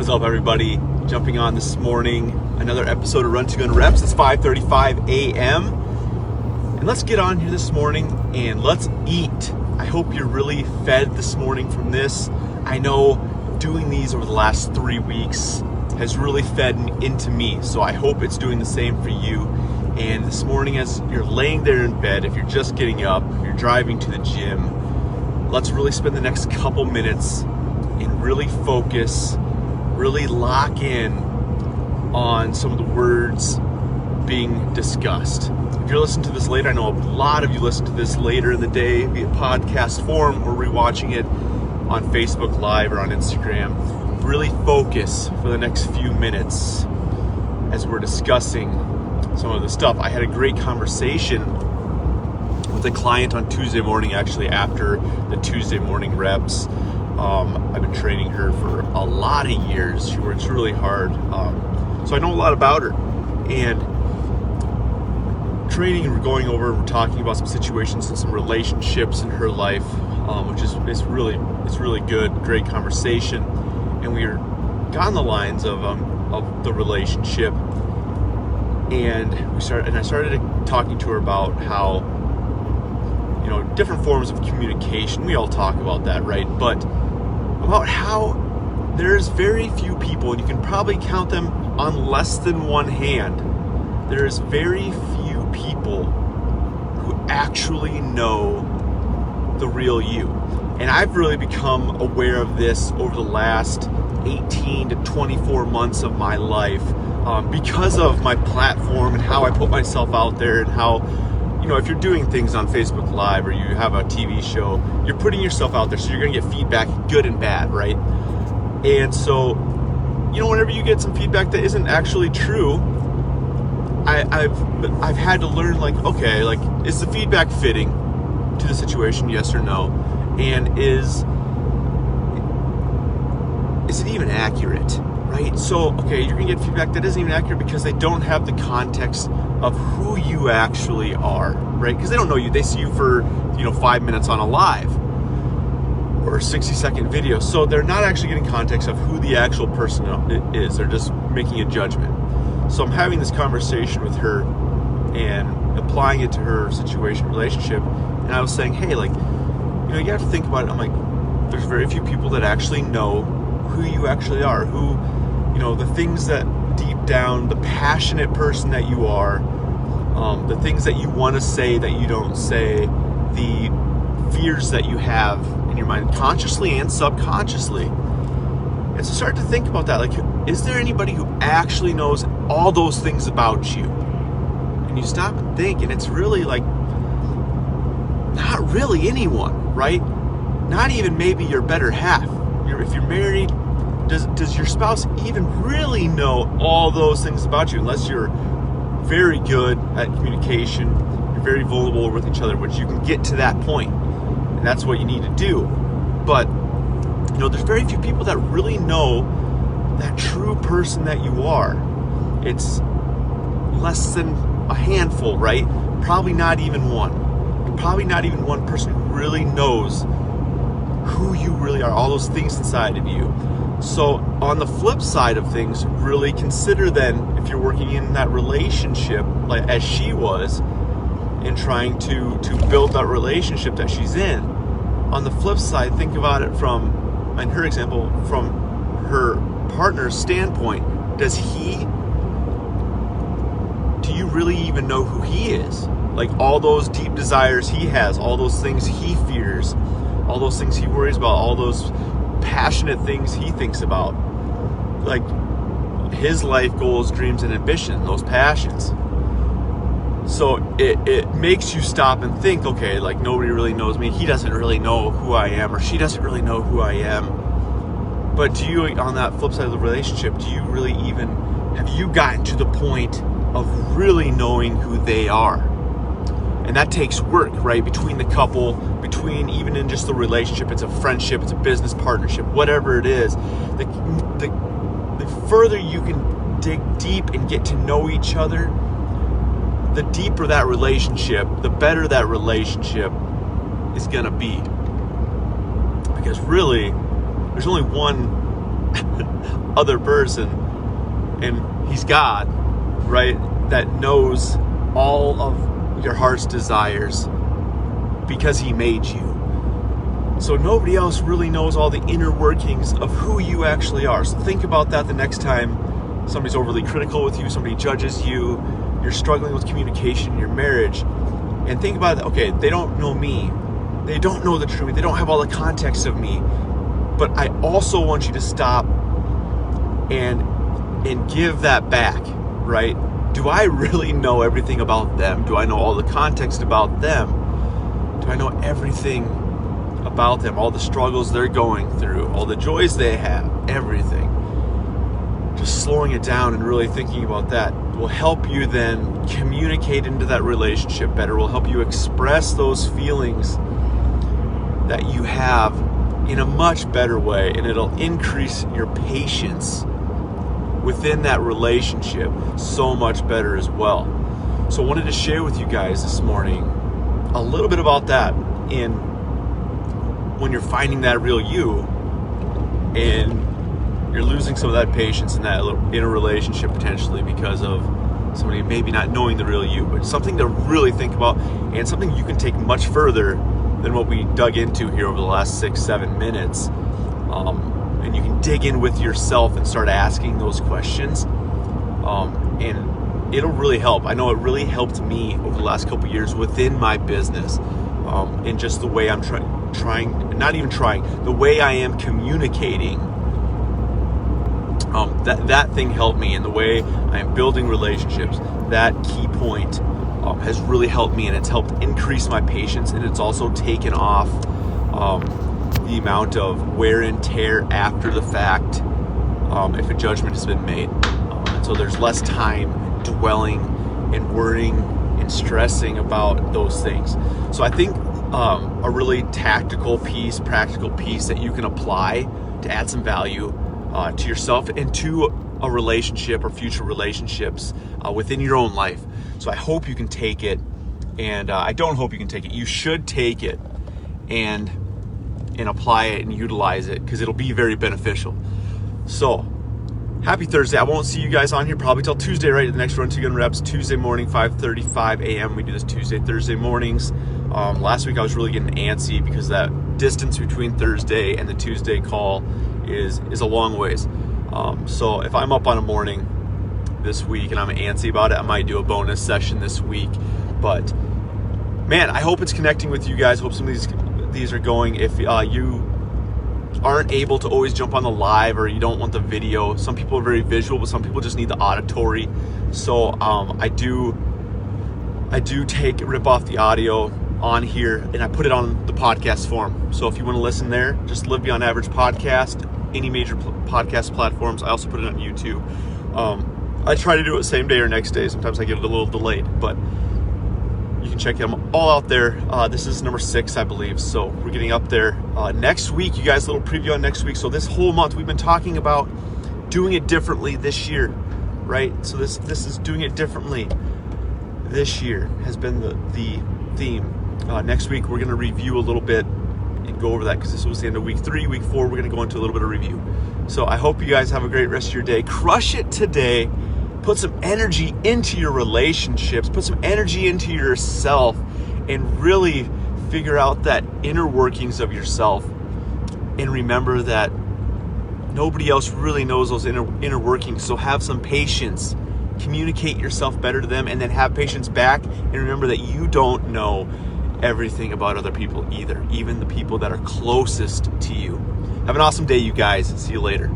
is up, everybody? Jumping on this morning, another episode of RUN2GUN REPS. It's 5:35 a.m. And let's get on here this morning and let's eat. I hope you're really fed this morning from this. I know doing these over the last 3 weeks has really fed into me, so I hope it's doing the same for you. And this morning, as you're laying there in bed, if you're just getting up, if you're driving to the gym, let's really spend the next couple minutes and really focus, really lock in on some of the words being discussed. If you're listening to this later, I know a lot of you listen to this later in the day via podcast form or rewatching it on Facebook Live or on Instagram. Really focus for the next few minutes as we're discussing some of the stuff. I had a great conversation with a client on Tuesday morning, actually after the Tuesday morning reps. I've been training her for a lot of years. She works really hard. So I know a lot about her. And training, we're going over, we're talking about some situations and some relationships in her life, which is really good, great conversation. And we got on the lines of the relationship, and I started talking to her about how, you know, different forms of communication. We all talk about that, right? But about how there's very few people, and you can probably count them on less than one hand. There's very few people who actually know the real you. And I've really become aware of this over the last 18 to 24 months of my life because of my platform and how I put myself out there, and how, you know, if you're doing things on Facebook Live or you have a TV show, you're putting yourself out there, so you're going to get feedback, good and bad, right? And so, you know, whenever you get some feedback that isn't actually true, I've had to learn, like, okay, like, is the feedback fitting to the situation, yes or no? And is it even accurate, right? So, okay, you're gonna get feedback that isn't even accurate because they don't have the context of who you actually are, right? Because they don't know you. They see you for, 5 minutes on a live or a 60-second video. So they're not actually getting context of who the actual person is. They're just making a judgment. So I'm having this conversation with her and applying it to her situation, relationship. And I was saying, hey, like, you have to think about it. I'm like, there's very few people that actually know who you actually are, who, the things that deep down, the passionate person that you are, the things that you want to say that you don't say, the fears that you have in your mind, consciously and subconsciously. And so start to think about that. Like, is there anybody who actually knows all those things about you? And you stop and think, and it's really like, not really anyone, right? Not even maybe your better half. If you're married, does your spouse even really know all those things about you? Unless you're very good at communication, you're very vulnerable with each other, which you can get to that point, and that's what you need to do. But there's very few people that really know that true person that you are. It's less than a handful, right? Probably not even one. Probably not even one person who really knows who you really are, all those things inside of you. So on the flip side of things, really consider then, if you're working in that relationship, like as she was, and trying to build that relationship that she's in, on the flip side, think about it from, in her example, from her partner's standpoint. Do you really even know who he is? Like, all those deep desires he has, all those things he fears, all those things he worries about, all those passionate things he thinks about, like his life goals, dreams, and ambition, those passions. So it makes you stop and think, okay, like, nobody really knows me. He doesn't really know who I am, or she doesn't really know who I am. But do you, on that flip side of the relationship, have you gotten to the point of really knowing who they are? And that takes work, right? Between the couple, between even in just the relationship, it's a friendship, it's a business partnership, whatever it is. The further you can dig deep and get to know each other, the deeper that relationship, the better that relationship is gonna be. Because really, there's only other person, and he's God, right? That knows all of your heart's desires because he made you. So nobody else really knows all the inner workings of who you actually are. So think about that the next time somebody's overly critical with you, somebody judges you, you're struggling with communication in your marriage, and think about it. Okay, they don't know me. They don't know the truth. They don't have all the context of me. But I also want you to stop and give that back, right? Do I really know everything about them? Do I know all the context about them? Do I know everything about them? All the struggles they're going through, all the joys they have, everything. Just slowing it down and really thinking about that will help you then communicate into that relationship better, will help you express those feelings that you have in a much better way, and it'll increase your patience within that relationship so much better as well. So I wanted to share with you guys this morning a little bit about that, in when you're finding that real you and you're losing some of that patience in that in a relationship potentially because of somebody maybe not knowing the real you. But something to really think about, and something you can take much further than what we dug into here over the last 6-7 minutes. And you can dig in with yourself and start asking those questions. And it'll really help. I know it really helped me over the last couple years within my business, in just the way I'm the way I am communicating. That thing helped me, and the way I am building relationships, that key point has really helped me, and it's helped increase my patience, and it's also taken off the amount of wear and tear after the fact if a judgment has been made. So there's less time dwelling and worrying and stressing about those things. So I think a really practical piece that you can apply to add some value to yourself and to a relationship or future relationships within your own life. So I hope you can take it, and I don't hope you can take it. You should take it and apply it and utilize it, because it'll be very beneficial. So happy Thursday. I won't see you guys on here probably till Tuesday, right? The next RUN2GUN Reps, Tuesday morning, 5:35 a.m. We do this Tuesday, Thursday mornings. Last week I was really getting antsy because that distance between Thursday and the Tuesday call is a long ways. So if I'm up on a morning this week and I'm antsy about it, I might do a bonus session this week. But man, I hope it's connecting with you guys. Hope some of these are going. If you aren't able to always jump on the live, or you don't want the video, some people are very visual, but some people just need the auditory. So I do rip off the audio on here, and I put it on the podcast form. So if you want to listen there, just Live Beyond Average podcast, any major podcast platforms. I also put it on YouTube. I try to do it same day or next day. Sometimes I get it a little delayed, but you can check them all out there. This is number 6, I believe. So we're getting up there. Next week, you guys, a little preview on next week. So this whole month, we've been talking about doing it differently this year, right? So this is doing it differently this year has been the theme. Next week, we're going to review a little bit and go over that, because this was the end of week 3. Week 4, we're going to go into a little bit of review. So I hope you guys have a great rest of your day. Crush it today. Put some energy into your relationships. Put some energy into yourself, and really figure out that inner workings of yourself. And remember that nobody else really knows those inner workings. So have some patience. Communicate yourself better to them, and then have patience back. And remember that you don't know everything about other people either, even the people that are closest to you. Have an awesome day, you guys. See you later.